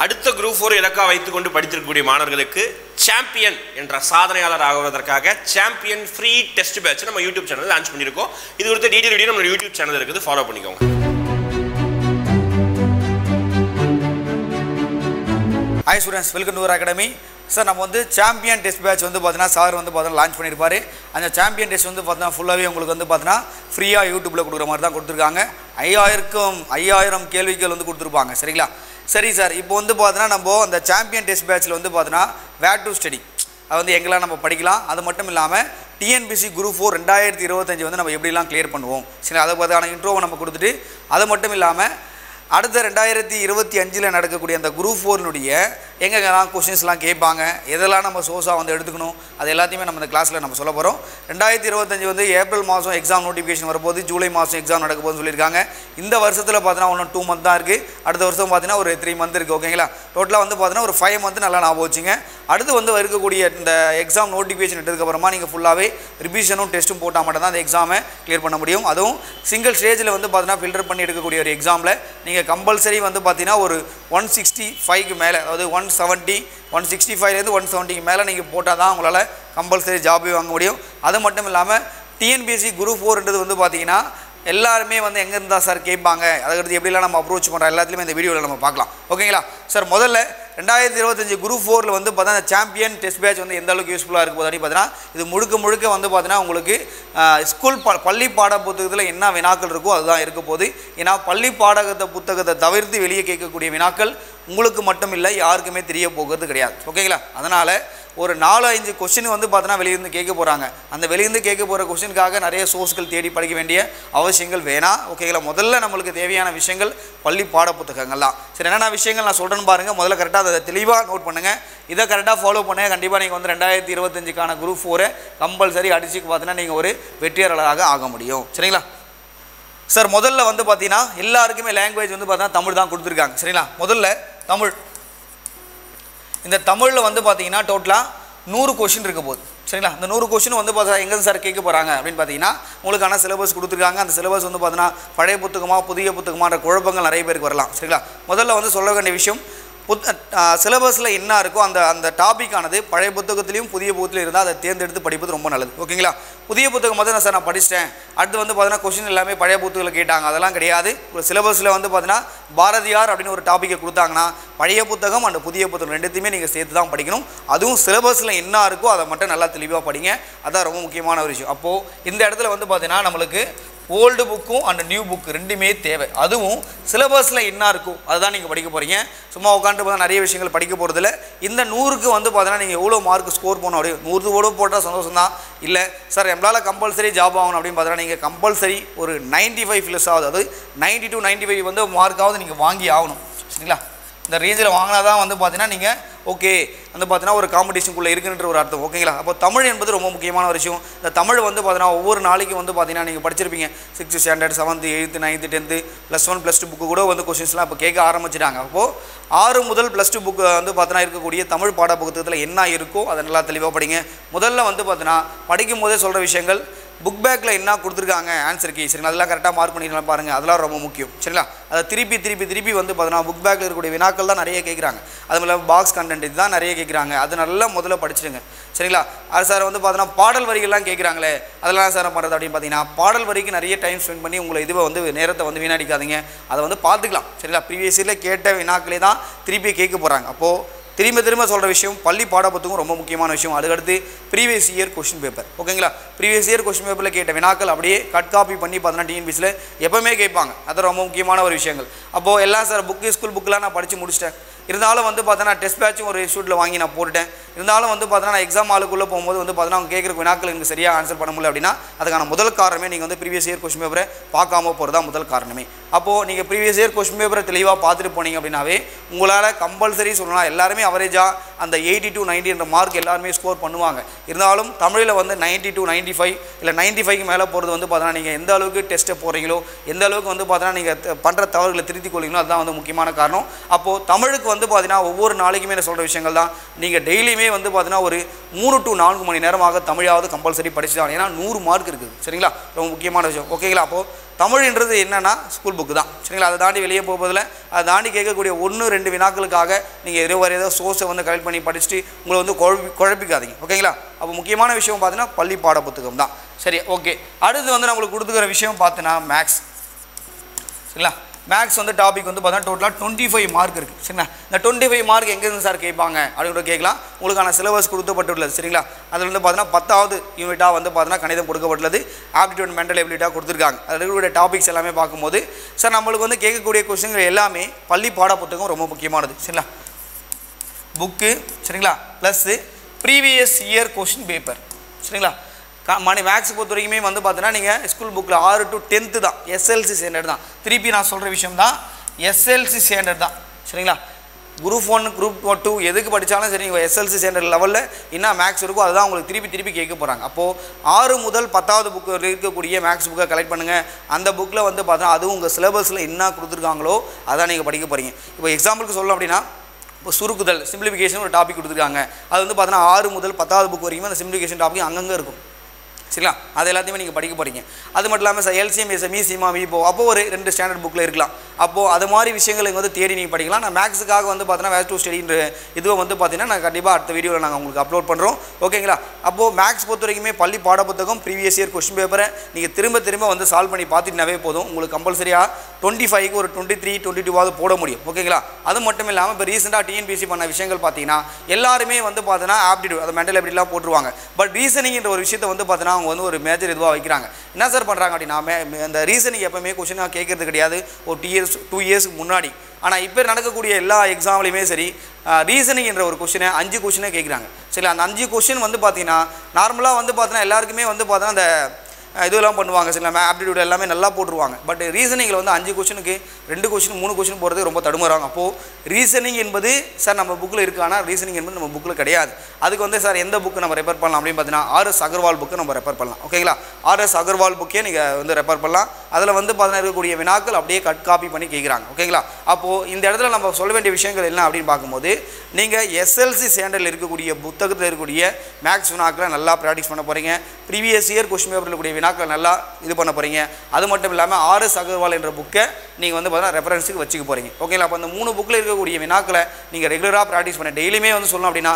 அடுத்த குரூப் 4 இலக்கா வைத்துக்கொண்டு படித்திருக்கக்கூடிய மாணவர்களுக்கு சாம்பியன் என்ற சாதனையாளர் ஆகுவதற்காக சாம்பியன் ஃப்ரீ டெஸ்ட் பேட்ச் நம்ம யூடியூப் சேனல் லான்ச் பண்ணியிருக்கோம். இது குறித்த டீடைல் வீடியோ நம்ம யூடியூப் சேனல் இருக்குது, ஃபாலோ பண்ணிக்கோங்க. Hi students, welcome to our academy. Sir நம்ம வந்து சாம்பியன் டெஸ்ட் பேட்ச் வந்து பார்த்தீங்கன்னா சார் வந்து பார்த்தீங்கன்னா லான்ச் பண்ணியிருப்பாரு. அந்த சாம்பியன் டெஸ்ட் வந்து பார்த்தீங்கன்னா ஃபுல்லாகவே உங்களுக்கு வந்து பார்த்தீங்கன்னா ஃப்ரீயாக யூடியூப்பில் கொடுக்குற மாதிரி தான் கொடுத்துருக்காங்க. 5000 கேள்விகள் வந்து கொடுத்துருப்பாங்க. சரிங்களா? சரி சார், இப்போ வந்து பார்த்தீங்கன்னா நம்ம அந்த சாம்பியன் டெஸ்ட் பேட்சில் வந்து பார்த்தீங்கன்னா வேர் டு ஸ்டடி அது வந்து எங்கெல்லாம் நம்ம படிக்கலாம், அது மட்டும் இல்லாமல் டிஎன்பிசி குரூப் 4 2025 வந்து நம்ம எப்படிலாம் கிளியர் பண்ணுவோம், சரி அதை பார்த்தான இன்ட்ரோவை நம்ம கொடுத்துட்டு, அது மட்டும் இல்லாமல் அடுத்த 2025 நடக்கக்கூடிய அந்த குரூப் 4னுடைய எங்கெங்கெல்லாம் கொஸ்டின்ஸ்லாம் கேட்பாங்க, எதெல்லாம் நம்ம சோர்ஸாக வந்து எடுத்துக்கணும், அது எல்லாத்தையுமே நம்ம இந்த கிளாஸில் நம்ம சொல்ல போகிறோம். 2025 வந்து ஏப்ரல் மாதம் எக்ஸாம் நோட்டிஃபிகேஷன் வரப்போது, ஜூலை மாதம் எக்ஸாம் நடக்க போகுதுன்னு சொல்லியிருக்காங்க. இந்த வருஷத்தில் பார்த்தீங்கன்னா இன்னும் 2 மந்த் தான் இருக்குது, அடுத்த வருஷம் பார்த்தீங்கன்னா ஒரு 3 மந்த் இருக்குது. ஓகேங்களா? டோட்டலாக வந்து பார்த்தீங்கன்னா ஒரு 5 மந்த் நல்லா ஞாபகம் வச்சுங்க. அடுத்து வந்து இருக்கக்கூடிய இந்த எக்ஸாம் நோட்டிஃபிகேஷன் எடுத்ததுக்கப்புறமா நீங்கள் ஃபுல்லாகவே ரிவிஷனும் டெஸ்ட்டும் போட்டால் மட்டும் தான் அந்த எக்ஸாமை கிளியர் பண்ண முடியும். அதுவும் சிங்கிள் ஸ்டேஜில் வந்து பார்த்தீங்கன்னா ஃபில்டர் பண்ணி எடுக்கக்கூடிய ஒரு எக்ஸாமில் நீங்கள் கம்பல்சரி வந்து பார்த்தீங்கன்னா ஒரு 165க்கு மேலே, அதாவது 165லேருந்து 170க்கு மேலே நீங்கள் போட்டால் தான் உங்களால் கம்பல்சரி ஜாபே வாங்க முடியும். அது மட்டும் இல்லாமல் டிஎன்பிஎஸ்சி குரூப் 4ன்றது வந்து பார்த்தீங்கன்னா எல்லாருமே வந்து எங்கே இருந்தால் சார் கேட்பாங்க, அதுக்கடுத்து எப்படிலாம் நம்ம அப்ரோச் பண்ணுறோம் எல்லாத்துலேயுமே இந்த வீடியோவில் நம்ம பார்க்கலாம். ஓகேங்களா சார்? முதல்ல 2025 குரூப் 4ல் வந்து பார்த்தா அந்த சாம்பியன் டெஸ்ட் பேட்ச் வந்து எந்த அளவுக்கு யூஸ்ஃபுல்லாக இருக்கும் அப்படின்னு பார்த்தீங்கன்னா, இது முழுக்க வந்து பார்த்தீங்கன்னா உங்களுக்கு ஸ்கூல் பள்ளி பாட புத்தகத்தில் என்ன வினாக்கள் இருக்கோ அதுதான் இருக்க போகுது. ஏன்னா பள்ளி புத்தகத்தை தவிர்த்து வெளியே கேட்கக்கூடிய வினாக்கள் உங்களுக்கு மட்டும் இல்லை, யாருக்குமே தெரிய போகிறது கிடையாது. ஓகேங்களா? அதனால் ஒரு 4-5 கொஸ்டின் வந்து பார்த்தீங்கன்னா வெளியிருந்து கேட்க போகிறாங்க. அந்த வெளியிருந்து கேட்க போகிற கொஸ்டினுக்காக நிறைய சோர்ஸ்கள் தேடி படிக்க வேண்டிய அவசியங்கள் வேணாம். ஓகேங்களா? முதல்ல நம்மளுக்கு தேவையான விஷயங்கள் பள்ளி பாட புத்தகங்கள் தான். சரி, என்னென்ன விஷயங்கள் நான் சொல்கிறேன்னு பாருங்கள். முதல்ல கரெக்டாக அதை தெளிவாக நோட் பண்ணுங்கள், இதை கரெக்டாக ஃபாலோ பண்ணுங்கள். கண்டிப்பாக நீங்கள் வந்து 2025க்கான குரூப் 4 கம்பல்சரி அடிச்சுக்கு பார்த்தீங்கன்னா நீங்கள் ஒரு வெற்றியாளராக ஆக முடியும். சரிங்களா சார்? முதல்ல வந்து பார்த்தீங்கன்னா எல்லாருக்குமே லாங்குவேஜ் வந்து பார்த்தீங்கன்னா தமிழ் தான் கொடுத்துருக்காங்க. சரிங்களா? முதல்ல தமிழ். இந்த தமிழில் வந்து பார்த்தீங்கன்னா டோட்டலாக 100 கொஷின் இருக்க போகுது. சரிங்களா? இந்த 100 கொஷின் வந்து பார்த்தா எங்கே சார் கேட்க போகிறாங்க அப்படின்னு பார்த்தீங்கன்னா, உங்களுக்கான சிலபஸ் கொடுத்துருக்காங்க. அந்த சிலபஸ் வந்து பார்த்தீங்கன்னா பழைய புத்தகமாக புதிய புத்தகமான குழப்பங்கள் நிறைய பேருக்கு வரலாம். சரிங்களா? முதல்ல வந்து சொல்ல வேண்டிய விஷயம், சிலபஸில் என்ன இருக்கோ அந்த டாபிக்கானது பழைய புத்தகத்துலேயும் புதிய புத்தகத்துலையும் இருந்தால் அதை தேர்ந்தெடுத்து படிப்பது ரொம்ப நல்லது. ஓகேங்களா? புதிய புத்தகம் வந்து சார் நான் படிச்சிட்டேன், அடுத்து வந்து பார்த்தீங்கன்னா கொஸ்டின் எல்லாமே பழைய புத்தகத்தில் கேட்டாங்க, அதெல்லாம் கிடையாது. ஒரு சிலபஸில் வந்து பார்த்தீங்கன்னா பாரதியார் அப்படின்னு ஒரு டாப்பிக்கை கொடுத்தாங்கன்னா பழைய புத்தகம் அண்ட் புதிய புத்தகம் ரெண்டுத்தையுமே நீங்கள் சேர்த்து தான் படிக்கணும். அதுவும் சிலபஸில் என்ன இருக்கோ அதை மட்டும் நல்லா தெளிவாக படிங்க, அதுதான் ரொம்ப முக்கியமான ஒரு விஷயம். அப்போது இந்த இடத்துல வந்து பார்த்தீங்கன்னா நம்மளுக்கு ஓல்டு புக்கும் அண்ட் நியூ புக் ரெண்டுமே தேவை. அதுவும் சிலபஸில் என்ன இருக்கும் அதுதான் நீங்கள் படிக்க போகிறீங்க. சும்மா உட்காந்துட்டு பார்த்தா நிறைய விஷயங்கள் படிக்க போகிறதில்ல. இந்த 100க்கு வந்து பார்த்தீங்கன்னா நீங்கள் எவ்வளோ மார்க் ஸ்கோர் பண்ணணும் அப்படி 100 ஓட போட்டால் சந்தோஷம் தான். இல்லை சார் நம்மளால் கம்பல்சரி ஜாப் ஆகணும் அப்படின்னு பார்த்தீங்கன்னா நீங்கள் கம்பல்சரி ஒரு 95 ப்ளஸ் ஆகுது, அதாவது 90 to 95 வந்து மார்க்காவது நீங்கள் வாங்கி ஆகணும். சரிங்களா? இந்த ரேஞ்சில் வாங்கினா தான் வந்து பார்த்தீங்கன்னா நீங்கள் ஓகே வந்து பார்த்தீங்கன்னா ஒரு காம்படிஷனுக்குள்ளே இருக்குன்ற ஒரு அர்த்தம். ஓகேங்களா? அப்போ தமிழ் என்பது ரொம்ப முக்கியமான ஒரு விஷயம். இந்த தமிழ் வந்து பார்த்தீங்கன்னா ஒவ்வொரு நாளைக்கு வந்து பார்த்தீங்கன்னா நீங்கள் படிச்சிருப்பீங்க 6th standard 7th 8th 9th 10th +1 +2 book கூட வந்து கொஸ்டின்ஸ்லாம் இப்போ கேட்க ஆரம்பிச்சிட்டாங்க. அப்போது 6 முதல் +2 புக்கு வந்து பார்த்தீங்கன்னா இருக்கக்கூடிய தமிழ் பாட புத்தகத்தில் என்ன இருக்கோ அதை நல்லா தெளிவாக படிங்க. முதல்ல வந்து பார்த்தீங்கன்னா படிக்கும் போதே சொல்கிற விஷயங்கள், புக் பேக்கில் என்ன கொடுத்துருக்காங்க ஆன்சர் கீ, சரிங்களா? அதெல்லாம் கரெக்டாக மார்க் பண்ணிக்கலாம் பாருங்கள், அதெல்லாம் ரொம்ப முக்கியம். சரிங்களா? அதை திருப்பி வந்து பார்த்தீங்கன்னா புக் பேக்கில் இருக்கக்கூடிய வினாக்கள் தான் நிறைய கேட்குறாங்க, அதுவும் இல்லாமல் பாக்ஸ் கண்டென்ட் இதுதான் நிறைய கேட்குறாங்க, அது நல்லா முதல்ல படிச்சிடுங்க. சரிங்களா? அது சார் வந்து பார்த்தீங்கன்னா பாடல் வரிகள்லாம் கேட்குறாங்களே அதெல்லாம் சார் பண்ணுறது அப்படின்னு பார்த்தீங்கன்னா, பாடல் வரிக்கு நிறைய டைம் ஸ்பெண்ட் பண்ணி உங்களை இதுவை வந்து நேரத்தை வந்து வீணடிக்காதீங்க, அதை வந்து பார்த்துக்கலாம். சரிங்களா? ப்ரீவியஸ் இயரில் கேட்ட வினாக்களே தான் திருப்பி கேட்க போகிறாங்க. அப்போது திரும்ப சொல்கிற விஷயம், பள்ளி பாடப்புத்தகம் ரொம்ப முக்கியமான விஷயம். அதுக்கடுத்து ப்ரீவியஸ் இயர் கொஸ்டின் பேப்பர். ஓகேங்களா? ப்ரீவியஸ் இயர் கொஸ்டின் பேப்பரில் கேட்ட வினாக்கள் அப்படியே கட் காப்பி பண்ணி பார்த்தீங்கன்னா டிஎன்பிஎஸ்சியில் எப்போவுமே கேட்பாங்க, அது ரொம்ப முக்கியமான ஒரு விஷயங்கள். அப்போது எல்லாம் சார் ஸ்கூல் புக்கெலாம் நான் படித்து முடிச்சிட்டேன், இருந்தாலும் வந்து பார்த்தீங்கன்னா டெஸ்ட் பேட்சும் ஒரு இன்ஸ்டியூட்டில் வாங்கி நான் போட்டுட்டேன், இருந்தாலும் வந்து பார்த்தீங்கன்னா நான் எக்ஸாம் ஆளுக்குள்ளே போகும்போது வந்து பார்த்தீங்கன்னா அவங்க கேட்குற வினாக்கள் எனக்கு சரியாக ஆன்சர் பண்ண முடியல அப்படின்னா, அதுக்கான முதல் காரணமே நீங்கள் வந்து ப்ரீவியஸ் இயர் கொஸ்டின் பேப்பரை பார்க்காம போகிறதா முதல் காரணமே. அப்போது நீங்கள் ப்ரீவியஸ் இயர் கொஸ்டின் பேப்பரை தெளிவாக பார்த்துட்டு போனீங்க அப்படின்னாவே உங்களால் கம்பல்சரி சொல்லலாம் எல்லாருமே அவரேஜாக அந்த 80 to 90 என்ற மார்க் எல்லாருமே ஸ்கோர் பண்ணுவாங்க. இருந்தாலும் தமிழில் வந்து 90 to 95 இல்லை 95க்கு மேலே போகிறது வந்து பார்த்தீங்கன்னா நீங்கள் எந்த அளவுக்கு டெஸ்ட்டை போகிறீங்களோ, எந்த அளவுக்கு வந்து பார்த்தீங்கன்னா நீங்கள் பண்ணுற தவறுகளை திருத்திக் கொள்ளுங்களோ அதுதான் வந்து முக்கியமான காரணம். அப்போது தமிழுக்கு வந்து பார்த்தீங்கன்னா ஒவ்வொரு நாளைக்குமே நான் சொல்கிற விஷயங்கள் தான். நீங்கள் டெய்லியுமே வந்து பார்த்தீங்கன்னா ஒரு 3 to 4 மணி நேரமாக தமிழாவது கம்பல்சரி படிச்சு தான். ஏன்னா 100 மார்க் இருக்குது. சரிங்களா, ரொம்ப முக்கியமான விஷயம். ஓகேங்களா, அப்போது தமிழ்ன்றது என்னென்னா ஸ்கூல் புக்கு தான். சரிங்களா, அதை தாண்டி வெளியே போவதில் அதை தாண்டி கேட்கக்கூடிய 1-2 வினாக்களுக்காக நீங்கள் ஏதோ சோர்ஸை வந்து கலெக்ட் பண்ணி படிச்சுட்டு உங்களை வந்து குழப்பிக்காதீங்க. ஓகேங்களா, அப்போ முக்கியமான விஷயம் பார்த்தீங்கன்னா பள்ளி பாட புத்தகம் தான். சரி, ஓகே. அடுத்து வந்து நம்மளுக்கு கொடுத்துக்கிற விஷயம் பார்த்தீங்கன்னா மேக்ஸ். சரிங்களா, மேக்ஸ் வந்து டாபிக் வந்து பார்த்தீங்கன்னா டோட்டலாக 25 மார்க் இருக்குது. சரிங்களா, இந்த 25 மார்க் எங்கேருந்து சார் கேட்பாங்க அப்படின்னு கூட கேட்கலாம். உங்களுக்கான சிலபஸ் கொடுக்கப்பட்டுள்ளது. சரிங்களா, அதில் வந்து பார்த்தீங்கன்னா 10வது யூனிட்டாக வந்து பார்த்தீங்கன்னா கணிதம் கொடுக்கப்பட்டுள்ளது. ஆப்டிடியூட் மென்டல் எபிலிட்டியாக கொடுத்துருக்காங்க. அதில் இருக்கக்கூடிய டாபிக்ஸ் எல்லாமே பார்க்கும்போது சார் நம்மளுக்கு வந்து கேட்கக்கூடிய கொஸ்டின்கள் எல்லாமே பள்ளி பாட புத்தகம் ரொம்ப முக்கியமானது. சரிங்களா, புக்கு சரிங்களா plus previous year question paper. சரிங்களா, மேக்ஸ் பொறுத்த வரைக்குமே வந்து பார்த்தீங்கன்னா நீங்கள் ஸ்கூல் புக்கில் 6 to 10th தான் எஸ்எல்சி ஸ்டாண்டர்ட் தான். திருப்பி நான் சொல்கிற விஷயம் தான் எஸ்எல்சி ஸ்டாண்டர்ட் தான். சரிங்களா, குரூப் 1 குரூப் 2 எதுக்கு படித்தாலும் சரி நீங்கள் எஸ்எல்சி ஸ்டாண்டர்ட் லெவலில் என்ன மேக்ஸ் இருக்கோ அதுதான் உங்களுக்கு திருப்பி கேட்க போகிறாங்க. அப்போது 6 முதல் 10வது புக்கு இருக்கக்கூடிய மேக்ஸ் புக்கை கலெக்ட் பண்ணுங்கள். அந்த புக்கில் வந்து பார்த்தீங்கன்னா அதுவும் உங்கள் சிலபஸில் என்ன கொடுத்துருக்காங்களோ அதான் நீங்கள் படிக்க போகிறீங்க. இப்போ எக்ஸாம்பிளுக்கு சொல்லணும் அப்படின்னா இப்போ சுருக்குதல் சிம்பிளிஃபிகேஷன் ஒரு டாபிக் கொடுத்துருக்காங்க. அது வந்து பார்த்தீங்கன்னா 6 முதல் 10வது புக் வரைக்கும் அந்த சிம்பிளிஃபிகேஷன் டாபிக் அங்கங்கே இருக்கும். சரிங்களா, அது எல்லாத்தையுமே நீங்கள் படிக்க போகிறீங்க. அது மட்டும் இல்லாமல் சார் எல்சிஎம் எஸ்எம்இ சீமா விபோ அப்போது ஒரு 2 ஸ்டாண்டர்ட் புக்கில் இருக்கலாம். அப்போது அது மாதிரி விஷயங்களை வந்து தேடி நீங்கள் படிக்கலாம். நான் மேக்ஸுக்காக வந்து பார்த்தீங்கன்னா வேர் டு ஸ்டடின்ற இதுவை வந்து பார்த்தீங்கன்னா நான் கண்டிப்பாக அடுத்த வீடியோவில் நாங்கள் உங்களுக்கு அப்லோட் பண்ணுறோம். ஓகேங்களா, அப்போது மேக்ஸ் பொறுத்த வரைக்குமே பள்ளி பாட புத்தகம் ப்ரீவியஸ் இயர் கொஸ்டின் பேப்பரை நீங்கள் திரும்ப வந்து சால்வ் பண்ணி பார்த்துட்டுனாவே போதும். உங்களுக்கு கம்பல்சரியாக 25க்கு ஒரு 23, 22 போட முடியும். ஓகேங்களா, அது மட்டும் இல்லாமல் இப்போ ரீசெண்டாக டிஎன்பிஎஸ்சி பண்ண விஷயங்கள் பார்த்தீங்கன்னா எல்லாருமே வந்து பார்த்தீங்கன்னா ஆப்டிடியூட் அது மென்டல் எபிலிட்டிலாம் போட்டுருவாங்க. பட் ரீசனிங்கிற ஒரு விஷயத்தை வந்து பார்த்தீங்கன்னா அவங்க வந்து ஒரு மேஜர் இதுவாக வைக்கிறாங்க. என்ன சார் பண்ணுறாங்க அப்படின்னா அந்த ரீசனிங் எப்பவுமே கொஸ்டினாக கேட்கறது கிடையாது ஒரு 2 இயர்ஸ்க்கு முன்னாடி. ஆனால் இப்போ நடக்கக்கூடிய எல்லா எக்ஸாம்லையுமே சரி ரீசனிங் என்ற ஒரு கொஸ்டினை 5 கொஸ்டினே கேட்குறாங்க. சரி, அந்த 5 கொஸ்டின் வந்து பார்த்தீங்கன்னா நார்மலாக வந்து பார்த்தீங்கன்னா எல்லாருக்குமே வந்து பார்த்தீங்கன்னா அந்த இதெல்லாம் பண்ணுவாங்க. சரிங்களா, ஆப்டிடியூட் எல்லாமே நல்லா போட்டுருவாங்க. பட் ரீசனிங்கில் வந்து 5 கொஸ்டினுக்கு 2 கொஸ்டின் 3 கொஸ்டின் போகிறது ரொம்ப தடுமாறாங்க. அப்போது ரீசனிங் என்பது சார் நம்ம புக்கில் இருக்குது, ஆனால் ரீசனிங் என்பது நம்ம புக்கில் கிடையாது. அதுக்கு வந்து சார் எந்த புக்கு நம்ம ரெஃபர் பண்ணலாம் அப்படின்னு பார்த்தீங்கன்னா RS அகர்வால் புக்கு நம்ம ரெஃபர் பண்ணலாம். ஓகேங்களா, RS அகர்வால் புக்கே நீங்கள் வந்து ரெஃபர் பண்ணலாம். அதில் வந்து பார்த்தீங்கன்னா இருக்கக்கூடிய வினாக்கள் அப்படியே கட் காப்பி பண்ணி கேட்குறாங்க. ஓகேங்களா, அப்போது இந்த இடத்துல நம்ம சொல்ல வேண்டிய விஷயங்கள் என்ன அப்படின்னு பார்க்கும்போது நீங்கள் எஸ்எல்சி ஸ்டாண்டர்டில் இருக்கக்கூடிய புத்தகத்தில் இருக்கக்கூடிய மேக்ஸ் வினாக்களை நல்லா ப்ராக்டிஸ் பண்ண போகிறீங்க. ப்ரீவியஸ் இயர் கொஸ்டின் பேப்பரில் இருக்கக்கூடிய வினாக்கள் நல்லா இது பண்ண போகிறீங்க. அது மட்டும் இல்லாமல் RS அகர்வால் என்ற புக்கை நீங்கள் வந்து பார்த்தீங்கன்னா ரெஃபரன்ஸுக்கு வச்சுக்க போகிறீங்க. ஓகேங்களா, அப்போ அந்த 3 புக்கில் இருக்கக்கூடிய வினாக்களை நீங்கள் ரெகுலராக ப்ராக்டிஸ் பண்ண டெய்லியுமே வந்து சொல்லணும் அப்படின்னா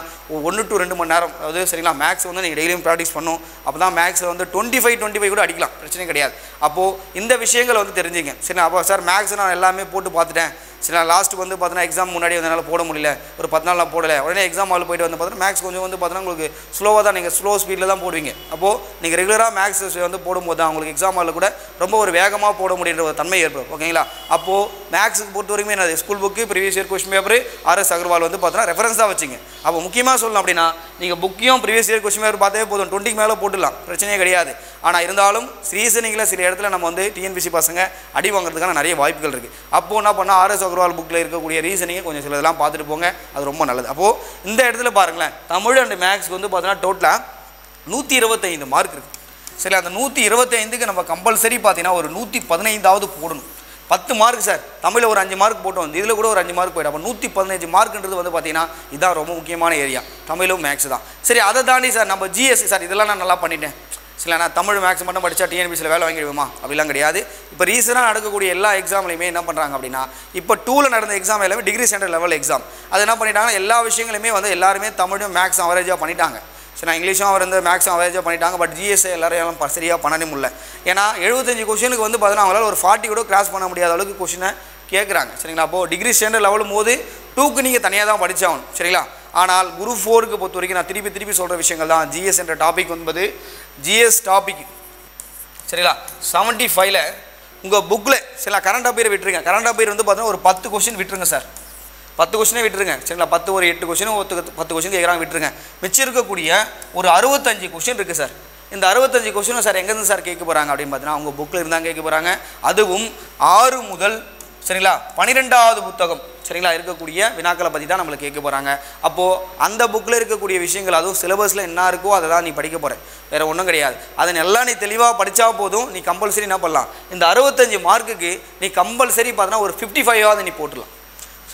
1 to 2 மணி நேரம் அதாவது சரிங்களா மேக்ஸ் வந்து நீங்கள் டெய்லியும் ப்ராக்டிஸ் பண்ணணும். அப்போ தான் மேக்ஸில் வந்து 25 கூட அடிக்கலாம், பிரச்சனை கிடையாது. அப்போது இந்த விஷயங்களை வந்து தெரிஞ்சுங்க. சரி, அப்போ சார் மேக்ஸ் நான் எல்லாமே போட்டு பார்த்துட்டேன். சரி, லாஸ்ட்டு வந்து பார்த்தீங்கன்னா எக்ஸாம் முன்னாடி வந்தனால போட முடியல, ஒரு 10 நாள் நான் போடலை, உடனே எக்ஸாம் ஹால் போய்ட்டு வந்து பார்த்தீங்கன்னா மேக்ஸ் கொஞ்சம் வந்து பார்த்தீங்கன்னா உங்களுக்கு ஸ்லோவாக தான் நீங்கள் ஸ்லோ ஸ்பீடில் தான் போடுவீங்க. அப்போது நீங்கள் ரெகுலராக மேக்ஸ் வந்து போடும்போது தான் உங்களுக்கு எக்ஸாம் ஹாலில் கூட ரொம்ப ஒரு வேகமாக போட முடியுன்ற ஒரு தன்மை ஏற்படும். ஓகேங்களா, அப்போது மேக்ஸுக்கு பொறுத்த வரைக்கும் என்னது school book previous year question paper RS Agarwal வந்து பார்த்தீங்கன்னா ரெஃபரன்ஸ் தான் வச்சுங்க. அப்போ முக்கியமாக சொல்லணும் அப்படின்னா நீங்கள் புக்கையும் ப்ரீவியஸ் இயர் கொஸ்டின் பேப்பர் பார்த்தாவே போதும், 20க்கு மேலே போட்டுடலாம், பிரச்சனையே கிடையாது. ஆனால் இருந்தாலும் ரீசனிங்கில் சில இடத்துல நம்ம வந்து டிஎன்பிஎஸ்சி பசங்க அடி வாங்குறதுக்கான நிறைய வாய்ப்புகள் இருக்குது. அப்போது என்ன பண்ணால் RS அகர்வால் புக்கில் இருக்கக்கூடிய ரீசனிங்கை கொஞ்சம் சில இதெல்லாம் பார்த்துட்டு போங்க, அது ரொம்ப நல்லது. அப்போது இந்த இடத்துல பாருங்களேன், தமிழ் அண்ட் மேக்ஸ்க்கு வந்து பார்த்தீங்கன்னா டோட்டலாக 125 மார்க் இருக்குது. சரி, அந்த 125க்கு நம்ம கம்பல்சரி பார்த்தீங்கன்னா ஒரு 115வது போடணும். 10 மார்க் சார் தமிழில் ஒரு 5 மார்க் போட்டோம், இதில் கூட ஒரு 5 மார்க் போய்டும். அப்போ 115 மார்க்குன்றது வந்து பார்த்தீங்கன்னா இதுதான் ரொம்ப முக்கியமான ஏரியா, தமிழும் மேக்ஸ் தான். சரி, அதை தாண்டி சார் நம்ம ஜிஎஸ்சி சார் இதெல்லாம் நான் நல்லா பண்ணிட்டேன், சில நான் தமிழ் மேக்ஸ் மட்டும் படித்தா டிஎன்பிஎஸ்சியில் வேலை வாங்கிடுவோமா அப்படிலாம் கிடையாது. இப்போ ரீசனாக நடக்கக்கூடிய எல்லா எக்ஸாம்லையுமே என்ன பண்ணுறாங்க அப்படின்னா இப்போ 2ல் நடந்த எக்ஸாம் எல்லாமே டிகிரி ஸ்டாண்டர்ட் லெவல் எக்ஸாம். அது என்ன பண்ணிட்டாங்கன்னா எல்லா விஷயங்களுமே வந்து எல்லாருமே தமிழும் மேக்ஸ் அவரேஜாக பண்ணிட்டாங்க. சரி, நான் இங்கிலீஷும் அவர் வந்து மேக்ஸும் அவரேஜாக பண்ணிட்டாங்க. பட் ஜிஎஸ்ஐ எல்லாரையும் சரியாக பண்ணவே முடியல. ஏன்னா 75 கொஸ்டினுக்கு வந்து பார்த்தீங்கன்னா அவங்களால ஒரு 40 கூட கிராஸ் பண்ண முடியாத அளவுக்கு கொஸ்டினை கேட்குறாங்க. சரிங்களா, அப்போது டிகிரி ஸ்டாண்டர்ட் லெவலும் போது 2க்கு நீங்கள் தனியாக தான் படித்தாகணும். சரிங்களா, ஆனால் குரூப் 4க்கு பொறுத்த வரைக்கும் நான் திருப்பி சொல்கிற விஷயங்கள் தான். ஜிஎஸ் என்ற டாபிக் என்பது ஜிஎஸ் டாபிக் சரிங்களா 75ல் உங்கள் புக்கில் சில கரண்ட் அஃபேர் விட்டுருங்க. கரண்ட் அஃபேர் வந்து பார்த்தீங்கன்னா ஒரு 10 கொஸ்டின் விட்டுருங்க சார், 10 கொஸ்டினே விட்டுருங்க. சரிங்களா, 10 ஒரு 8 கொஸ்டினும் 10 கொஸ்டின் கேட்குறாங்க, விட்டுருங்க. மிச்சம் இருக்கக்கூடிய ஒரு 65 கொஸ்டின் இருக்குது சார். இந்த 65 கொஸ்டினும் சார் எங்கேருந்து சார் கேட்க போகிறாங்க அப்படின்னு பார்த்தீங்கன்னா அவங்க புக்கில் இருந்தாங்க கேட்க போகிறாங்க. அதுவும் 6 முதல் சரிங்களா 12வது புத்தகம் சரிங்களா இருக்கக்கூடிய வினாக்களை பற்றி தான் நம்மளுக்கு கேட்க போகிறாங்க. அப்போது அந்த புக்கில் இருக்கக்கூடிய விஷயங்கள் அதுவும் சிலபஸில் என்ன இருக்கோ அதை தான் நீ படிக்க போகிற, வேறு ஒன்றும் கிடையாது. அதை எல்லாம் நீ தெளிவாக படித்தா போதும். நீ கம்பல்சரி என்ன பண்ணலாம், இந்த 65 மார்க்குக்கு நீ கம்பல்சரி பார்த்தீங்கன்னா ஒரு 55ஆவது நீ போட்டுடலாம்.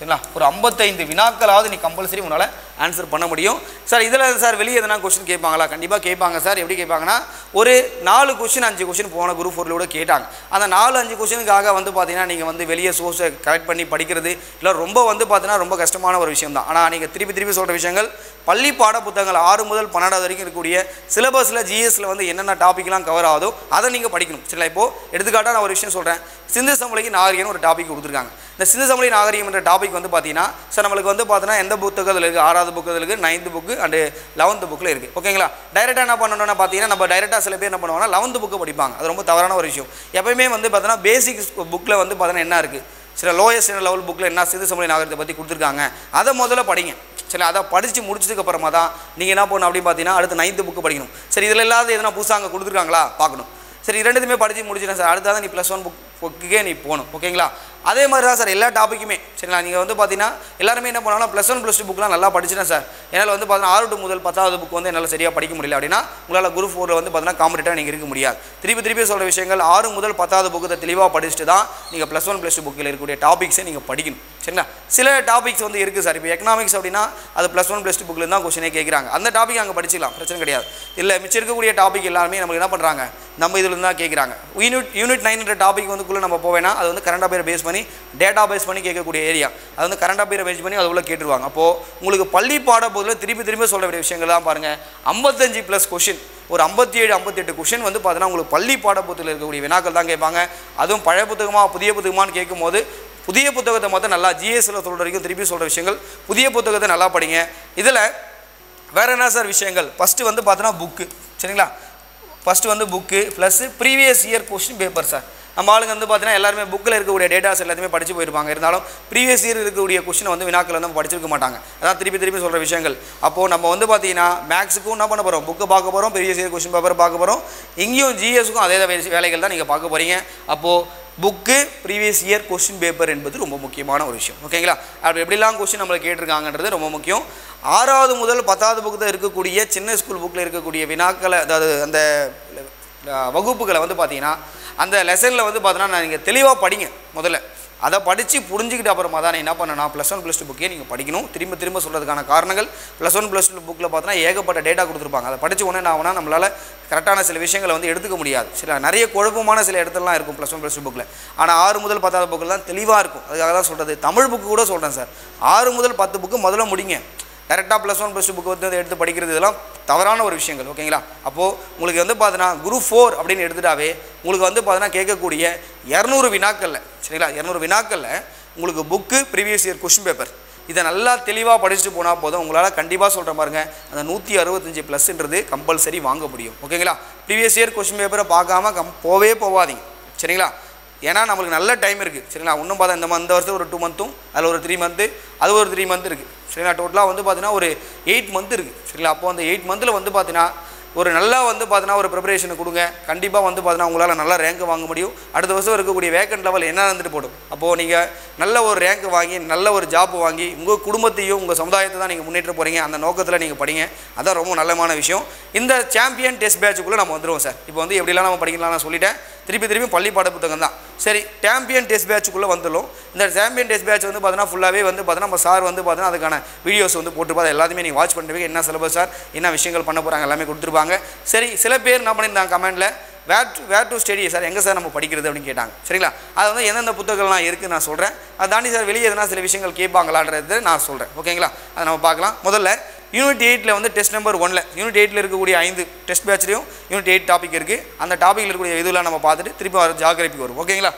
சரிங்களா? ஒரு 55 வினாக்களாவது நீ கம்பல்சரி உன்னால் ஆன்சர் பண்ண முடியும். சார் இதில் சார் வெளியே எதனா கொஸ்டின் கேட்பாங்களா? கண்டிப்பாக கேட்பாங்க சார். எப்படி கேட்பாங்கன்னா, ஒரு 4 கொஸ்டின் 5 கொஸ்டின் போன குரூப் 4 கூட கேட்டாங்க. அந்த 4-5 கொஸ்டினுக்காக வந்து பார்த்தீங்கன்னா நீங்கள் வந்து வெளியே சோர்ஸை கலெக்ட் பண்ணி படிக்கிறது இல்லை ரொம்ப வந்து பார்த்தீங்கன்னா ரொம்ப கஷ்டமான ஒரு விஷயம் தான். ஆனால் நீங்கள் திருப்பி சொல்கிற விஷயங்கள் பள்ளி பாட புத்தகங்கள் 6 முதல் 12வது வரைக்கும் இருக்கக்கூடிய சிலபஸில் ஜிஎஸ்ல வந்து என்னென்ன டாப்பிக்லாம் கவர் ஆகுதோ அதை நீங்கள் படிக்கணும். சரிங்களா? இப்போது எடுத்துக்காட்டாக நான் ஒரு விஷயம் சொல்கிறேன். சிந்து சமவெளிக்கு நாகரிகம்னு ஒரு டாபிக் கொடுத்துருக்காங்க. இந்த சிந்து சமவெளி நாகரிகம் என்ற டாபிக் வந்து பார்த்தீங்கன்னா சார் நம்மளுக்கு வந்து பார்த்தீங்கன்னா எந்த புத்தகத்தில் இருக்குது? 6வது புக்கில் இருக்குது, 9th புக்கு அண்டு 11th புக்கில் இருக்குது. ஓகேங்களா? டைரெக்டாக என்ன பண்ணணும்னா பார்த்தீங்கன்னா நம்ம டைரெக்டாக சில பேர் என்ன பண்ணுவாங்கன்னா 11th புக்கு படிப்பாங்க. அது ரொம்ப தவறான ஒரு விஷயம். எப்பயுமே வந்து பார்த்தீங்கன்னா பேசிக் புக்கில் வந்து பார்த்தீங்கன்னா என்ன இருக்குது, சில லோயஸ்ட் லெவல் புக்கில் என்ன சிந்து சமவெளி நாகரிகத்தை பற்றி கொடுத்துருக்காங்க, அதை முதல்ல படிங்க. சரி, அதை படித்து முடிச்சதுக்கு அப்புறமா தான் நீங்கள் என்ன பண்ணணும் அப்படின்னு பார்த்தீங்கன்னா அடுத்து 9th புக்கு படிக்கணும். சரி, இதில் இல்லாத எதனா புதுசாக அங்கே கொடுத்துருக்காங்களா பார்க்கணும். சரி, ரெண்டுத்துமே படித்து முடிச்சிட்டேன் சார், அடுத்தது நீ +1 புக்குக்கே நீ போகணும். ஓகேங்களா? அதே மாதிரி தான் சார் எல்லா டாப்பிக்குமே. சரிங்களா? நீங்கள் வந்து பார்த்தீங்கன்னா எல்லாருமே என்ன பண்ணாலும் +1 +2 புக்லாம் நல்லா படிச்சிட்டேன் சார், என்னால் வந்து பார்த்தீங்கன்னா 6 முதல் 10வது புக் வந்து என்னால் சரியாக படிக்க முடியல அப்படின்னா உங்களால் குரூப் 4 வந்து பார்த்தீங்கன்னா காம்படிட்டாக நீங்கள் இருக்க முடியாது. திருப்பி சொல்கிற விஷயங்கள் 6 முதல் 10வது புக்கை தெளிவாக படிச்சுட்டு தான் நீங்கள் +1 +2 புக்கில் இருக்கக்கூடிய டாபிக்ஸை நீங்கள் படிக்கணும். சரிங்களா? சில டாபிக்ஸ் வந்து இருக்குது சார். இப்போ எக்கனாமிக்ஸ் அப்படின்னா அது +1 +2 புக்கில் தான் கொஸ்டினே கேட்குறாங்க. அந்த டாபிக் அங்கே படிச்சிக்கலாம், பிரச்சனை கிடையாது. இல்லை மிச்சம் இருக்கக்கூடிய டாபிக் எல்லாமே நமக்கு என்ன பண்ணுறாங்க, நம்ம இதில் தான் கேட்குறாங்க. யூனிட் 9 டாபிக் வந்துக்குள்ளே நம்ம போவேன்னா அது வந்து கரண்ட் அஃபேர் பேஸ் பண்ணி டேட்டா பேஸ் பண்ணி கேட்கக்கூடிய ஏரியா. அது வந்து கரண்ட் அஃபேர் பேஸ் பண்ணி அது உள்ள கேட்டுருவாங்க. அப்போது உங்களுக்கு பள்ளி பாட போதில் திருப்பி சொல்ல வேண்டிய விஷயங்கள் தான் பாருங்கள். 55+ கொஷின், ஒரு 57-58 கொஷின் வந்து பார்த்தீங்கன்னா உங்களுக்கு பள்ளி பாடப்புத்தகத்தில் இருக்கக்கூடிய வினாக்கள் தான் கேட்பாங்க. அதுவும் பழைய புத்தகமாக புதிய புத்தகமானு கேட்கும்போது புதிய புத்தகத்தை மொத்தம் நல்லா ஜிஎஸ்சில் சொல்கிற வரைக்கும் திருப்பி சொல்கிற விஷயங்கள் புதிய புத்தகத்தை நல்லா படிங்க. இதில் வேறு என்ன சார் விஷயங்கள்? ஃபஸ்ட்டு வந்து பார்த்தோன்னா புக்கு. சரிங்களா? ஃபஸ்ட்டு வந்து book plus previous year question paper sir. நம்ம ஆளுங்க வந்து பார்த்தீங்கன்னா எல்லாருமே புக்கில் இருக்கக்கூடிய டேட்டாஸ் எல்லாத்தையுமே படித்து போயிருப்பாங்க. இருந்தாலும் ப்ரீவியஸ் இயர் இருக்கக்கூடிய கொஸ்டினை வந்து வினாக்கள் வந்து நம்ம படிச்சிருக்க மாட்டாங்க. அதான் திருப்பி சொல்கிற விஷயங்கள். அப்போது நம்ம வந்து பார்த்தீங்கன்னா மேக்ஸுக்கும் என்ன பண்ண போகிறோம், புக்கு பார்க்க போகிறோம், ப்ரீவியஸ் இயர் கொஸ்டின் பேப்பர் பார்க்க போகிறோம். இங்கேயும் ஜிஎஸ்க்கும் அதே வேலைகள் தான் நீங்கள் பார்க்க போகிறீங்க. அப்போது book previous year question paper என்பது ரொம்ப முக்கியமான ஒரு விஷயம். ஓகேங்களா? அப்படி எப்படிலாம் கொஸ்டின் நம்மளுக்கு கேட்டிருக்காங்கன்றது ரொம்ப முக்கியம். 6வது முதல் 10வது புக்கு இருக்கக்கூடிய சின்ன ஸ்கூல் புக்கில் இருக்கக்கூடிய வினாக்களை, அதாவது அந்த வகுப்புகளை வந்து பார்த்தீங்கன்னா அந்த லெசனில் வந்து பார்த்தீங்கன்னா நீங்கள் தெளிவாக படிங்க. முதல்ல அதை படித்து புரிஞ்சுக்கிட்டு அப்புறமா தான் என்ன பண்ணணும், +1 +2 புக்கே நீங்கள் படிக்கணும். திரும்ப சொல்கிறதுக்கான காரணங்கள் +1 +2 புக்கில் பார்த்தீங்கன்னா ஏகப்பட்ட டேட்டா கொடுத்துருப்பாங்க. அதை படித்து உடனே என்ன ஆகுனா நம்மளால் கரெக்டான சில விஷயங்களை வந்து எடுத்துக்க முடியாது. சில நிறைய குழப்பமான சில இடத்துலலாம் இருக்கும் +1 +2 புக்கில். ஆனால் 6 முதல் 10வது புக்கில் தான் தெளிவாக இருக்கும். அதுக்காக தான் சொல்கிறது. தமிழ் புக்கு கூட சொல்கிறேன் சார், 6 முதல் 10 புக்கு முதல்ல முடிங்க. டேரெக்டாக +1 +2 புக்கு வந்து எடுத்து படிக்கிறது இதெல்லாம் தவறான ஒரு விஷயங்கள். ஓகேங்களா? அப்போது உங்களுக்கு வந்து பார்த்தீங்கன்னா குரூப் 4 அப்படின்னு எடுத்துட்டாவே உங்களுக்கு வந்து பார்த்தீங்கன்னா கேட்கக்கூடிய 200 வினாக்களில், சரிங்களா, 200 வினாக்களில் உங்களுக்கு book previous year question paper இதை நல்லா தெளிவாக படிச்சுட்டு போனால் போதும். உங்களால் கண்டிப்பாக சொல்கிற பாருங்க அந்த 165+ கம்பல்சரி வாங்க முடியும். ஓகேங்களா? ப்ரீவியஸ் இயர் கொஸ்டின் பேப்பரை பார்க்காம போவாதீங்க. சரிங்களா? ஏன்னா நம்மளுக்கு நல்ல டைம் இருக்குது. சரிங்களா? இன்னும் பார்த்தா இந்த வருஷம் ஒரு 2 மந்த்தும் அதில் ஒரு 3 மந்த்து அது ஒரு 3 மந்த் இருக்குது. சரிங்களா? டோட்டலாக வந்து பார்த்தீங்கன்னா ஒரு 8 மந்த் இருக்குது. சரிங்களா? அப்போ அந்த 8 மந்தில் வந்து பார்த்தீங்கன்னா ஒரு நல்லா வந்து பார்த்தீங்கன்னா ஒரு ப்ரிப்பரேஷனை கொடுங்க. கண்டிப்பாக வந்து பார்த்தீங்கன்னா உங்களால் நல்ல ரேங்க் வாங்க முடியும். அடுத்த வருஷம் இருக்கக்கூடிய வேக்கன்ட் லெவல் என்ன இருந்துட்டு போடும். அப்போது நீங்கள் நல்ல ஒரு ரேங்க் வாங்கி நல்ல ஒரு ஜாப் வாங்கி உங்கள் குடும்பத்தையும் உங்கள் சமுதாயத்தை தான் நீங்கள் முன்னேற்ற போகிறீங்க. அந்த நோக்கத்தில் நீங்கள் படிங்க. அதான் ரொம்ப நல்லமான விஷயம். இந்த சாம்பியன் டெஸ்ட் பேட்சுக்குள்ளே நம்ம வந்துடுவோம் சார். இப்போ வந்து எப்படிலாம் நம்ம படிக்கலாம் நான் சொல்லிட்டேன். திருப்பி பள்ளி பாட புத்தகம் தான். சரி, சாம்பியன் டெஸ்ட் பேட்சுக்குள்ளே வந்துடும். இந்த சாம்பியன் டெஸ்ட் பேட்ச் வந்து பார்த்தீங்கன்னா ஃபுல்லாகவே வந்து பார்த்தீங்கன்னா நம்ம சார் வந்து பார்த்தீங்கன்னா அதுக்கான வீடியோஸ் வந்து போட்டுருப்பா. எல்லாத்தையுமே நீங்கள் வாட்ச் பண்ணுறீங்க. என்ன சிலபஸ் சார், என்ன விஷயங்கள் பண்ண போகிறாங்க எல்லாமே கொடுத்துருப்பாங்க. சரி, சில பேர் என்ன பண்ணியிருந்தாங்க கமெண்ட்டில் வேர் டு ஸ்டடி சார், எங்கே சார் நம்ம படிக்கிறது அப்படின்னு கேட்டாங்க. சரிங்களா? அது வந்து எந்தெந்த புத்தகங்கள்லாம் இருக்குது நான் சொல்கிறேன். அதை தாண்டி சார் வெளியே எதனா சில விஷயங்கள் கேட்பாங்களான்றது நான் சொல்கிறேன். ஓகேங்களா? அதை நம்ம பார்க்கலாம். முதல்ல யூனிட் 8 வந்து டெஸ்ட் நம்பர் 1 யூனிட் 8 இருக்கக்கூடிய 5 டெஸ்ட் பேட்ச்லையும் யூனிட் 8 டாபிக் இருக்குது. அந்த டாப்பிக்கில் இருக்கக்கூடிய இதெல்லாம் நம்ம பார்த்துட்டு திருப்பி வர ஜாகிரபிக்கு வரும். ஓகேங்களா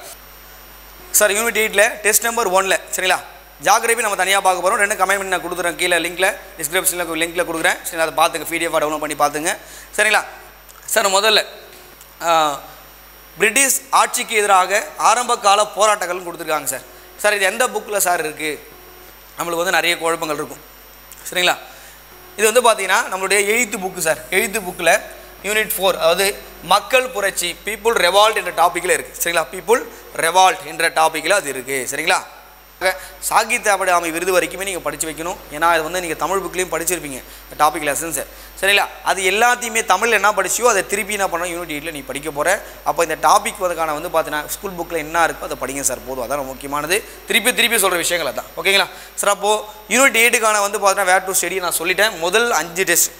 சார்? யூனிட் 8 டெஸ்ட் நம்பர் 1 சரிங்களா, ஜாகிரபி நம்ம தனியாக பார்க்க போகிறோம். 2 கமெண்ட் நான் கொடுக்குறேன் கீழே லிங்க்கில், டிஸ்கிரிப்ஷனில் லிங்க்கில் கொடுக்குறேன். சரி, அதை பார்த்துங்க, PDF டவுன்லோட் பண்ணி பார்த்துங்க. சரிங்களா சார்? முதல்ல பிரிட்டிஷ் ஆட்சிக்கு எதிராக ஆரம்ப கால போராட்டங்கள்னு கொடுத்துருக்காங்க சார். சார் இது எந்த புக்கில் சார் இருக்குது? நம்மளுக்கு வந்து நிறைய குழப்பங்கள் இருக்கும். சரிங்களா? இது வந்து பார்த்தீங்கன்னா நம்மளுடைய 8th புக்கு சார். 8th புக்கில் யூனிட் 4 அதாவது மக்கள் புரட்சி, பீப்புள் ரெவால்ட் என்ற டாப்பிக்கில் இருக்குது. சரிங்களா? பீப்புள் ரெவால்ட் என்ற டாப்பிக்கில் அது இருக்குது. சரிங்களா? சாகித்ய அகாடமி விருது வரைக்குமே நீங்கள் படித்து வைக்கணும். ஏன்னா அது வந்து நீங்கள் தமிழ் புக்லேயும் படிச்சிருப்பீங்க இந்த டாபிக் லெசன்ஸை, சரிங்களா? அது எல்லாத்தையுமே தமிழ் என்ன படிச்சியோ அதை திருப்பி என்ன பண்ணணும் யூனிட் 8 நீ படிக்க போகிற. அப்போ இந்த டாபிக் அதுக்கான வந்து பார்த்தீங்கன்னா ஸ்கூல் புக்கில் என்ன இருக்கோ அதை படிங்க சார், போதும். அதான் முக்கியமானது. திருப்பி சொல்கிற விஷயங்கள் அதான், ஓகேங்களா சார்? அப்போது யூனிட் 8க்கான வந்து பார்த்தீங்கன்னா வேர் டு ஸ்டடி நான் சொல்லிட்டேன். முதல் 5 டெஸ்ட்,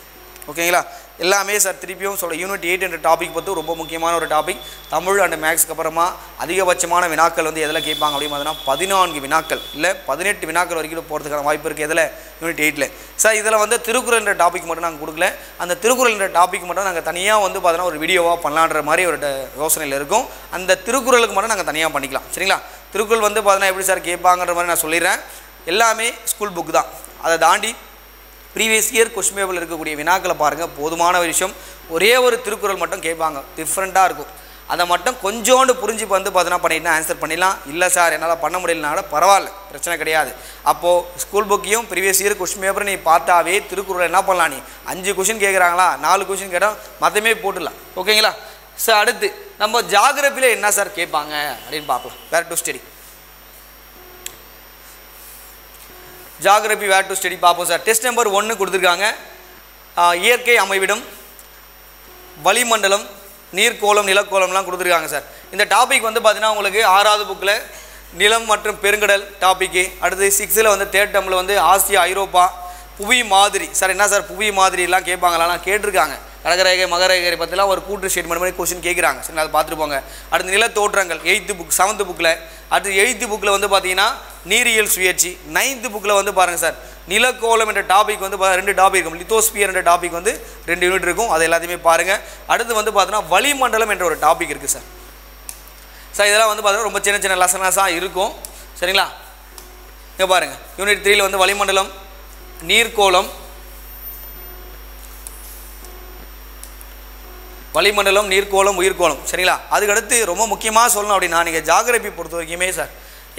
ஓகேங்களா? எல்லாமே சார் திருப்பியும் சொல்ல. யூனிட் 8 என்ற டாபிக் பார்த்து ரொம்ப முக்கியமான ஒரு டாபிக். தமிழ் அண்ட் மேக்ஸ்க்கு அப்புறமா அதிகபட்சமான வினாக்கள் வந்து எதில் கேட்பாங்க அப்படின்னு பார்த்தீங்கன்னா 14 வினாக்கள் இல்லை 18 வினாக்கள் வரைக்கும் போகிறதுக்கான வாய்ப்பு இருக்குது. எதில்? யூனிட் 8ல் சார். இதில் வந்து திருக்குறள் என்ற டாபிக் மட்டும் நாங்கள் கொடுக்கல. அந்த திருக்குறள் என்ற டாபிக் மட்டும் நாங்கள் தனியாக வந்து பார்த்தீங்கன்னா ஒரு வீடியோவாக பண்ணலான்ற மாதிரி ஒரு யோசனையில் இருக்கும். அந்த திருக்குறளுக்கு மட்டும் நாங்கள் தனியாக பண்ணிக்கலாம், சரிங்களா? திருக்குறள் வந்து பார்த்தீங்கன்னா எப்படி சார் கேட்பாங்கன்ற மாதிரி நான் சொல்லிடுறேன். எல்லாமே ஸ்கூல் புக் தான். அதை தாண்டி ப்ரீவியஸ் இயர் கொஸ்டின் பேப்பரில் இருக்கக்கூடிய வினாக்களை பாருங்கள், போதுமான விஷயம். ஒரே ஒரு திருக்குறள் மட்டும் கேட்பாங்க, டிஃப்ரெண்ட்டாக இருக்கும். அதை மட்டும் கொஞ்சோண்டு புரிஞ்சு வந்து பார்த்தீங்கன்னா பண்ணிட்டு ஆன்சர் பண்ணிடலாம். இல்லை சார் என்னால் பண்ண முடியலனால பரவாயில்ல, பிரச்சனை கிடையாது. அப்போது ஸ்கூல் புக்கையும் ப்ரீவியஸ் இயர் கொஸ்டின் பேப்பரை நீ பார்த்தாவே திருக்குறள் என்ன பண்ணலாம், நீ 5 கொஷின் கேட்குறாங்களா 4 கொஷின் கேட்டால் மற்றமே போட்டுடலாம், ஓகேங்களா சார்? அடுத்து நம்ம ஜாகிரபியில் என்ன சார் கேட்பாங்க அப்படின்னு பார்க்கலாம். Where to study geography where to study பார்ப்போம் சார். டெஸ்ட் நம்பர் 1 கொடுத்துருக்காங்க. இயற்கை அமைவிடம், வளிமண்டலம், நீர்க்கோளம், நிலக்கோளம்லாம் கொடுத்துருக்காங்க சார். இந்த டாபிக் வந்து பார்த்தீங்கன்னா உங்களுக்கு 6வது புக்கில் நிலம் மற்றும் பெருங்கடல் டாப்பிக்கு. அடுத்து 6ல் வந்து 3rd டேர்மில் வந்து ஆசியா, ஐரோப்பா, புவி மாதிரி. சார் என்ன சார் புவி மாதிரிலாம் கேட்பாங்களாம் கேட்டிருக்காங்க. கடகரேகை மகரேகை பற்றிலாம் ஒரு கூட்டு ஸ்டேட்மெண்ட் மாதிரி கொஸ்டின் கேட்குறாங்க, சரி அதை பார்த்துருப்போங்க. அடுத்து நில தோற்றங்கள் 8th புக் 7th புக்கில். அடுத்து 8th புக்கில் வந்து பார்த்தீங்கன்னா நீரியல் சுழற்சி. 9th புக்கில் வந்து பாருங்கள் சார் நிலக்கோளம் என்ற டாபிக் வந்து 2 டாபிக் இருக்கும். லித்தோஸ்பியர் என்ற டாபிக் வந்து 2 யூனிட் இருக்கும், அது எல்லாத்தையுமே பாருங்கள். அடுத்து வந்து பார்த்தீங்கன்னா வளிமண்டலம் என்ற ஒரு டாபிக் இருக்குது சார். சார் இதெல்லாம் வந்து பார்த்தீங்கன்னா ரொம்ப சின்ன சின்ன லெசனாஸாக இருக்கும், சரிங்களா? இங்கே பாருங்கள் யூனிட் 3ல் வந்து வளிமண்டலம், நீர்க்கோளம், வளிமண்டலம், நீர்க்கோளம், உயிர்கோளம், சரிங்களா? அதுக்கடுத்து ரொம்ப முக்கியமாக சொல்லணும் அப்படின்னா நீங்கள் ஜாகிரபி பொறுத்த வரைக்குமே சார்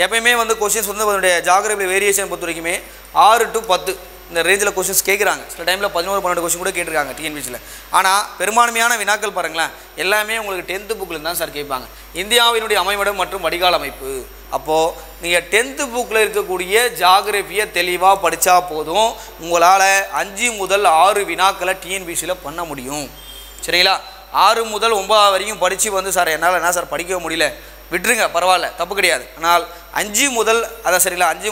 எப்பயுமே வந்து கொஸ்டின்ஸ் வந்து அதனுடைய ஜாகிரபி வேரியேஷன் பொறுத்த வரைக்குமே 6 to 10 இந்த ரேஞ்சில் கொஸ்டின்ஸ் கேட்குறாங்க. சில டைமில் 11-12 கொஸ்டின் கூட கேட்டிருக்காங்க டிஎன்பிசியில். ஆனால் பெரும்பான்மையான வினாக்கள் பாருங்களேன் எல்லாமே உங்களுக்கு 10th புக்கில் தான் சார் கேட்பாங்க. இந்தியாவினுடைய அமைவிடம் மற்றும் வடிகால் அமைப்பு. அப்போது நீங்கள் 10th புக்கில் இருக்கக்கூடிய ஜாகிரபியை தெளிவாக படித்தா போதும், உங்களால் 5 முதல் 6 வினாக்களை டிஎன்பிசியில் பண்ண முடியும், சரிங்களா? 6 முதல் 9 வரைக்கும் படித்து வந்து சார் என்னால் என்ன சார் படிக்க முடியல, விட்டுருங்க, பரவாயில்ல, தப்பு கிடையாது. ஆனால் 5 முதல் அதான் சரிங்களா 5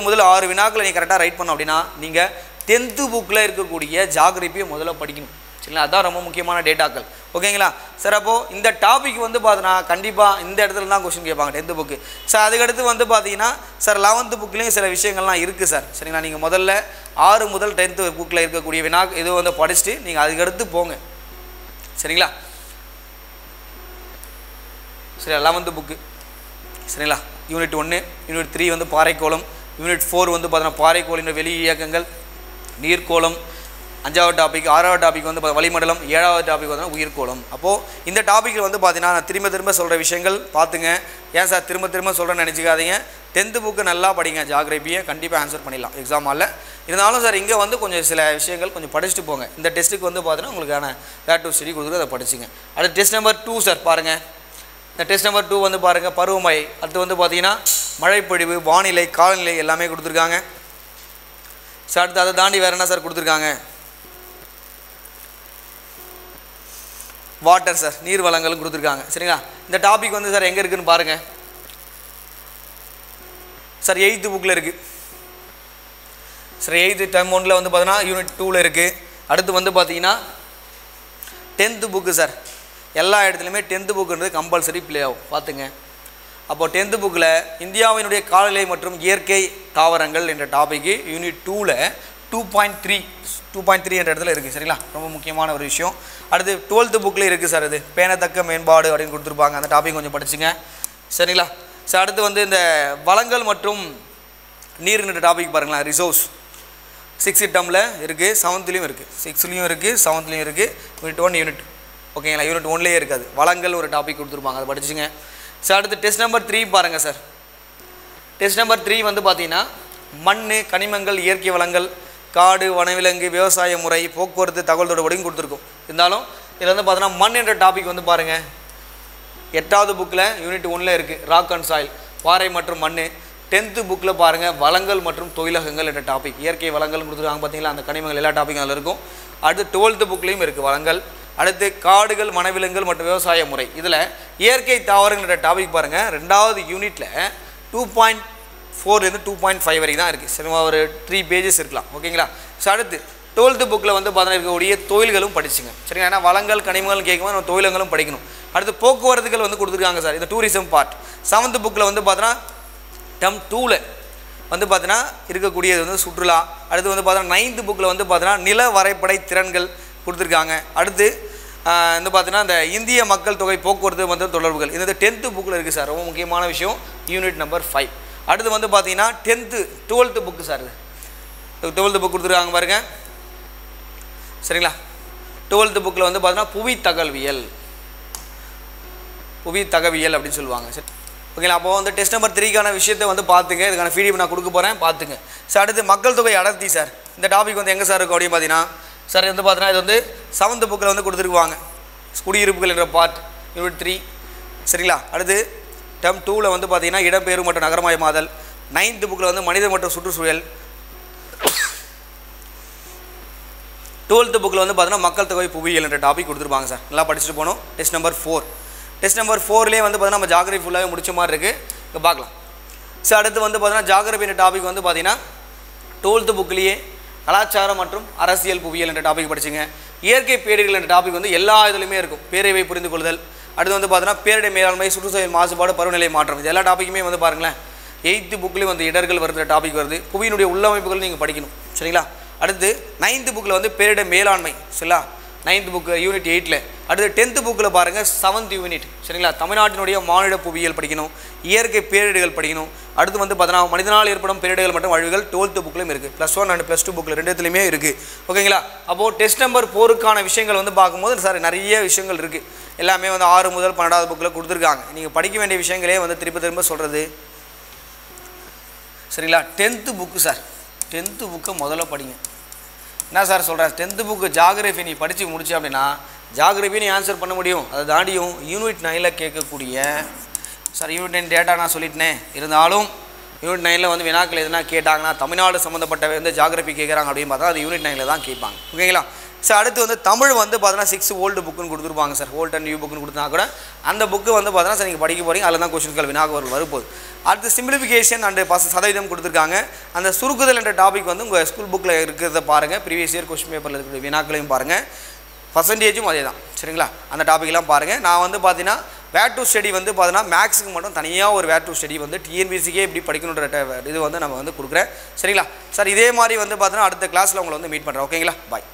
முதல் 6 வினாக்களை நீங்கள் கரெக்டாக ரைட் பண்ணோம் அப்படின்னா நீங்கள் 10th புக்கில் இருக்கக்கூடிய ஜாகிரபியை முதல்ல படிக்கணும், சரிங்களா? அதுதான் ரொம்ப முக்கியமான டேட்டாக்கள், ஓகேங்களா சார்? அப்போது இந்த டாபிக் வந்து பார்த்தீங்கன்னா கண்டிப்பாக இந்த இடத்துல தான் கொஸ்டின் கேட்பாங்க 10th புக்கு சார். அதுக்கடுத்து வந்து பார்த்தீங்கன்னா சார் 11th புக்லேயும் சில விஷயங்கள்லாம் இருக்குது சார், சரிங்களா? நீங்கள் முதல்ல 6 முதல் 10th புக்கில் இருக்கக்கூடிய இது வந்து படிச்சுட்டு நீங்கள் அதுக்கடுத்து போங்க, சரிங்களா? சரி 11th புக்கு, சரிங்களா? யூனிட் 1, யூனிட் 3 வந்து பாறைக்கோளம், யூனிட் 4 வந்து பார்த்தீங்கன்னா பாறைக்கோளின் வெளி இயக்கங்கள், நீர்க்கோளம், 5வது டாபிக், 6வது டாபிக் வந்து வளிமண்டலம், 7வது டாபிக் வந்து உயிர்கோளம். அப்போது இந்த டாப்பிக்கில் வந்து பார்த்தீங்கன்னா நான் திரும்ப சொல்கிற விஷயங்கள் பார்த்துங்க. ஏன் சார் திரும்ப சொல்கிறேன்னு நினச்சிக்காதீங்க. 10th புக்கு நல்லா படிங்க, ஜாகிரபியை கண்டிப்பாக ஆன்சர் பண்ணிடலாம் எக்ஸாம் ஹாலில். இருந்தாலும் சார் இங்கே வந்து கொஞ்சம் சில விஷயங்கள் கொஞ்சம் படிச்சுட்டு போங்க. இந்த டெஸ்ட்டுக்கு வந்து பார்த்தீங்கன்னா உங்களுக்கான வேர் டு ஸ்டடி கொடுத்துட்டு அதை படிச்சுங்க. அடுத்து டெஸ்ட் நம்பர் 2 சார் பாருங்கள். இந்த டெஸ்ட் நம்பர் 2 வந்து பாருங்கள் பருவமழை. அடுத்து வந்து பார்த்தீங்கன்னா மழைப்பொழிவு, வானிலை, காலநிலை எல்லாமே கொடுத்துருக்காங்க சார். அடுத்து அதை தாண்டி வேறு என்ன சார் கொடுத்துருக்காங்க? வாட்டர் சார், நீர் வளங்களும் கொடுத்துருக்காங்க, சரிங்களா? இந்த டாபிக் வந்து சார் எங்கே இருக்குதுன்னு பாருங்கள் சார். 8th புக்கில் இருக்குது சார். 8th டேர்ம் 1ல் வந்து பார்த்தீங்கன்னா யூனிட் 2ல் இருக்குது. அடுத்து வந்து பார்த்தீங்கன்னா 10th புக்கு சார். எல்லா இடத்துலையுமே 10th புக்குன்றது கம்பல்சரி ப்ளே ஆகும், பார்த்துங்க. அப்போது 10th புக்கில் இந்தியாவினுடைய காலநிலை மற்றும் இயற்கை தாவரங்கள் என்ற டாபிக்கு யூனிட் 2ல் 2.3 என்ற இடத்துல இருக்குது, சரிங்களா? ரொம்ப முக்கியமான ஒரு விஷயம். அடுத்து 12th புக்கில் இருக்குது சார். அது பேணத்தக்க மேம்பாடு அப்படின்னு கொடுத்துருப்பாங்க, அந்த டாபிக் கொஞ்சம் படிச்சுங்க, சரிங்களா சார்? அடுத்து வந்து இந்த வளங்கள் மற்றும் நீர்ன்ற டாபிக் பாருங்களேன், ரிசோர்ஸ். 6th டேர்மில் இருக்குது, 7th இருக்குது, 6th இருக்குது, 7th இருக்குது. யூனிட் 1 யூனிட் ஓகேங்களா? யூனிட் 1லேயே இருக்காது, வளங்கள் ஒரு டாபிக் கொடுத்துருப்பாங்க, அதை படிச்சுங்க சார். அடுத்து டெஸ்ட் நம்பர் 3 பாருங்கள் சார். டெஸ்ட் நம்பர் 3 வந்து பார்த்தீங்கன்னா மண், கனிமங்கள், இயற்கை வளங்கள், காடு, வனவிலங்கு, விவசாய முறை, போக்குவரத்து, தகவல் தொடர்புடையும் கொடுத்துருக்கும். இருந்தாலும் இதில் வந்து பார்த்தீங்கன்னா மண் என்ற டாபிக் வந்து பாருங்கள் 8வது புக்கில் யூனிட் 1ல் இருக்குது, ராக் அண்ட் சாயில், பாறை மற்றும் மண். 10th புக்கில் பாருங்கள் வளங்கள் மற்றும் தொழிலகங்கள் என்ற டாபிக், இயற்கை வளங்கள் கொடுத்துருக்காங்க பார்த்தீங்களா, அந்த கனிமங்கள் எல்லா டாப்பிக்கும் அதில் இருக்கும். அடுத்து 12th புக்லேயும் இருக்குது வளங்கள். அடுத்து காடுகள், வனவிலங்குகள் மற்றும் விவசாய முறை. இதில் இயற்கை தாவரங்கள் என்ற டாபிக் பாருங்கள், 2வது யூனிட்டில் 2.4 2.5 வரைக்கும் தான் இருக்குது. சரி, ஒரு 3 பேஜஸ் இருக்கலாம். ஓகேங்களா? ஸோ அடுத்து 12th புக்கில் வந்து பார்த்தீங்கன்னா இருக்கக்கூடிய தொழில்களும் படிச்சுங்க. சரிங்களா? ஏன்னா வளங்கள் கனிமங்கள் கேட்கும்போது நம்ம தொழிலங்களும் படிக்கணும். அடுத்து போக்குவரத்துகள் வந்து கொடுத்துருக்காங்க சார், இந்த டூரிசம் பார்ட். 7th புக்கில் வந்து பார்த்தீங்கன்னா டேர்ம் 2ல் வந்து பார்த்தீங்கன்னா இருக்கக்கூடியது வந்து சுற்றுலா. அடுத்து வந்து பார்த்தீங்கன்னா 9th புக்கில் வந்து பார்த்தீங்கன்னா நில வரைபடை திறன்கள் கொடுத்துருக்காங்க. அடுத்து வந்து பார்த்தீங்கன்னா இந்த இந்திய மக்கள் தொகை போக்குவரத்து மற்றும் தொடர்புகள், இது 10th புக்கில் இருக்குது சார், ரொம்ப முக்கியமான விஷயம், யூனிட் நம்பர் 5. அடுத்து வந்து பார்த்தீங்கன்னா 12th புக்கு சார், இது 12th புக் கொடுத்துருக்காங்க பாருங்க. சரிங்களா? 12th புக்கில் வந்து பார்த்தீங்கன்னா புவி தகவல் அப்படின்னு சொல்லுவாங்க. சரி, ஓகேங்களா? அப்போ வந்து டெஸ்ட் நம்பர் 3க்கான விஷயத்தை வந்து பார்த்துங்க, இதுக்கான ஃபீடிப் நான் கொடுக்க போகிறேன், பார்த்துங்க. சார் அடுத்து மக்கள் தொகை அடர்த்தி சார், இந்த டாபிக் வந்து எங்கே சார் இருக்கும் அப்படின்னு பார்த்தீங்கன்னா சார் வந்து பார்த்தீங்கன்னா இது வந்து 7th புக்கில் வந்து கொடுத்துருக்குவாங்க, குடியிருப்புகள் என்ற பார்ட், யூனிட் 3. சரிங்களா? அடுத்து டேர்ம் 2ல் வந்து பார்த்தீங்கன்னா இடம்பெயர்வு மற்றும் நகரமயமாதல். 9th புக்கில் வந்து மனித மற்றும் சுற்றுச்சூழல். 12th புக்கில் வந்து பார்த்தீங்கன்னா மக்கள் தொகை புவியியல் என்ற டாபிக் கொடுத்துருப்பாங்க சார், நல்லா படிச்சுட்டு போகணும். Test number 4. டெஸ்ட் நம்பர் 4லேயே வந்து பார்த்தீங்கன்னா நம்ம ஜாகிரபி ஃபுல்லாகவே முடிச்ச மாதிரி இருக்குது, இங்கே பார்க்கலாம். ஸோ அடுத்து வந்து பார்த்தீங்கன்னா ஜாகிரபி என்ற டாபிக் வந்து பார்த்தீங்கன்னா 12th புக்லேயே கலாச்சாரம் மற்றும் அரசியல் புவியியல் என்ற டாபிக் படிச்சுங்க. இயற்கை பேரிடர்கள் என்ற டாபிக் வந்து எல்லா இதுலையுமே இருக்கும், பேரவை புரிந்து கொள்ளுதல். அடுத்து வந்து பார்த்தீங்கன்னா பேரிடர் மேலாண்மை, சுற்றுச்சூழல் மாசுபாடு, பருவநிலை மாற்றம், இது எல்லா டாப்பிக்குமே வந்து பாருங்களேன் 8th புக்லேயும் வந்து இடர்கள் வருகிற டாபிக் வருது, புவியினுடைய உள்ளமைப்புகள் நீங்கள் படிக்கணும். சரிங்களா? அடுத்து 9th புக்கில் வந்து பேரிடர் மேலாண்மை, சரிங்களா? 9th book unit 8ல். அடுத்து 10th புக்கில் பாருங்கள் 7th யூனிட், சரிங்களா? தமிழ்நாட்டினுடைய மாநில புவியியல் படிக்கணும், இயற்கை பேரிடர்கள் படிக்கணும். அடுத்து வந்து பார்த்தீங்கன்னா மனிதனால் ஏற்படும் பேரிடர்கள் மற்றும் அழிவுகள் 12th புக்லையும் இருக்குது, +1 அண்ட் +2 புக்கில் 2த்துலையுமே இருக்குது. ஓகேங்களா? அப்போது டெஸ்ட் நம்பர் 4க்கான விஷயங்கள் வந்து பார்க்கும்போது சார் நிறைய விஷயங்கள் இருக்குது, எல்லாமே வந்து 6 முதல் 12வது புக்கில் கொடுத்துருக்காங்க. நீங்கள் படிக்க வேண்டிய விஷயங்களே வந்து திரும்ப சொல்கிறது. சரிங்களா? 10th புக்கு சார், 10th புக்கை முதல்ல படிங்க. என்ன சார் சொல்கிறேன், 10th புக்கு ஜாகிரபி நீ படித்து முடிச்சு அப்படின்னா ஜாகிரபி நீ ஆன்சர் பண்ண முடியும். அதை தாண்டியும் யூனிட் 9ல் கேட்கக்கூடிய சார், யூனிட் 9 டேட்டா நான் சொல்லிட்டேன், இருந்தாலும் யூனிட் 9ல் வந்து வினாக்கள் எதுனா கேட்டாங்கன்னா தமிழ்நாடு சம்மந்தப்பட்ட வந்து ஜாகிரபி கேட்குறாங்க அப்படின்னு பார்த்தா அது யூனிட் 9ல் தான் கேட்பாங்க. ஓகேங்களா? சார் அடுத்து வந்து தமிழ் வந்து பார்த்தீங்கன்னா 6 ஓல்டு புக்குன்னு கொடுத்துருப்பாங்க சார், ஓல்ட் அண்ட் நியூ புக்குன்னு கொடுத்தா கூட அந்த புக்கு வந்து பார்த்தீங்கன்னா சார் நீங்கள் படிக்க போகிறீங்க, அதில் தான் கொஸ்டின்கள் வினாக்கள் வரப்போகுது. அடுத்து சிம்பிளிஃபிகேஷன் அண்ட் 10% கொடுத்துருக்காங்க. அந்த சுருக்குதல் என்ற டாபிக் வந்து உங்கள் ஸ்கூல் புக்கில் இருக்கிறத பாருங்கள், ப்ரீவியஸ் இயர் கொஸ்டின் பேப்பரில் இருக்கிற வினாக்களையும் பாருங்கள், பர்சன்டேஜும் அதே தான். சரிங்களா? அந்த டாப்பிக்லாம் பாருங்கள். நான் வந்து பார்த்தீங்கன்னா வேர் டு ஸ்டடி வந்து பார்த்தீங்கன்னா மேக்ஸுக்கு மட்டும் தனியாக ஒரு வேர் டு ஸ்டடி வந்து டிஎன்பிசிக்கே இப்படி படிக்கணுன்ற இது வந்து நம்ம வந்து கொடுக்குறேன். சரிங்களா சார்? இதே மாதிரி வந்து பார்த்தீங்கன்னா அடுத்த கிளாஸில் உங்களை வந்து மீட் பண்ணுறேன். ஓகேங்களா? பாய்.